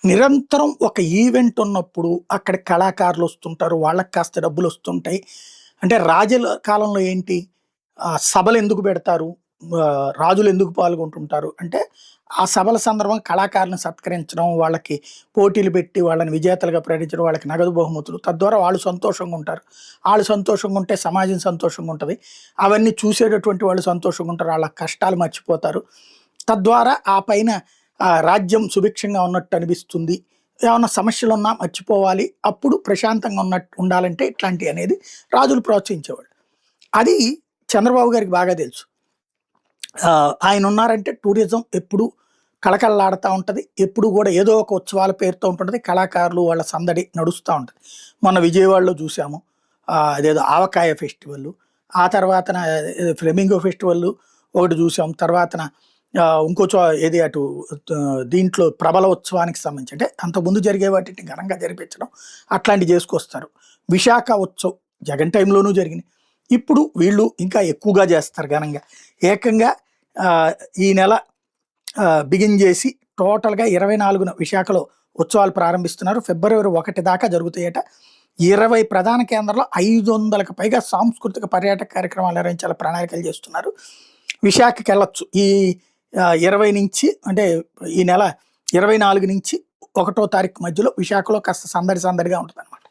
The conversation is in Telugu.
నిరంతరం ఒక ఈవెంట్ ఉన్నప్పుడు అక్కడ కళాకారులు వస్తుంటారు. వాళ్ళకి కాస్త డబ్బులొస్తుంటాయి. అంటే రాజుల కాలంలో ఏంటి సభలు ఎందుకు పెడతారు? రాజులు ఎందుకు పాల్గొంటుంటారు? అంటే ఆ సభల సందర్భంగా కళాకారులను సత్కరించడం, వాళ్ళకి పోటీలు పెట్టి వాళ్ళని విజేతలుగా ప్రకటించడం, వాళ్ళకి నగదు బహుమతులు. తద్వారా వాళ్ళు సంతోషంగా ఉంటారు. ఆళ్ళు సంతోషంగా ఉంటే సమాజం సంతోషంగా ఉంటది. అవన్నీ చూసేటటువంటి వాళ్ళు సంతోషంగా ఉంటారు. ఆళ్ళ కష్టాలు మర్చిపోతారు. తద్వారా ఆ పైన రాజ్యం సుభిక్షంగా ఉన్నట్టు అనిపిస్తుంది. ఏమన్నా సమస్యలున్నా మర్చిపోవాలి. అప్పుడు ప్రశాంతంగా ఉన్నట్టు ఉండాలంటే ఇట్లాంటియనేది రాజులు ప్రోత్సహించేవాళ్ళు. అది చంద్రబాబు గారికి బాగా తెలుసు. ఆయనున్నారంటే టూరిజం ఎప్పుడు కళకళలాడుతా ఉంటది. ఎప్పుడు గూడా ఏదో ఒక ఉత్సవాల పేరుతో ఉంటుంటది. కళాకారులు వాళ్ళ సందడి నడుస్తా ఉంటది. మొన్న విజయవాడలో చూసాము. అదేదో ఆవకాయ ఫెస్టివల్లు. ఆ తర్వాతన ఫ్లెమింగో ఫెస్టివల్లు ఒకటి చూసాం. తర్వాతన ఇంకో ఏది అటు దీంట్లో ప్రబల ఉత్సవానికి సంబంధించి అంటే అంతకుముందు జరిగే వాటిని ఘనంగా జరిపించడం అట్లాంటివి చేసుకొస్తారు. విశాఖ ఉత్సవ్ జగన్ టైంలోనూ జరిగినాయి. ఇప్పుడు వీళ్ళు ఇంకా ఎక్కువగా చేస్తారు ఘనంగా. ఏకంగా ఈ నెల బిగిన్ చేసి టోటల్‌గా 24న విశాఖలో ఉత్సవాలు ప్రారంభిస్తున్నారు. ఫిబ్రవరి 1 దాకా జరుగుతాయట. 20 ప్రధాన కేంద్రాల్లో 500కి పైగా సాంస్కృతిక పర్యాటక కార్యక్రమాలు నిర్వహించాలని ప్రణాళికలు చేస్తున్నారు. విశాఖకెళ్ళొచ్చు. ఈ 20 నుంచి అంటే ఈ నెల 24 నుంచి 1 తారీఖు మధ్యలో విశాఖలో కాస్త సందడిగా ఉంటదనమాట.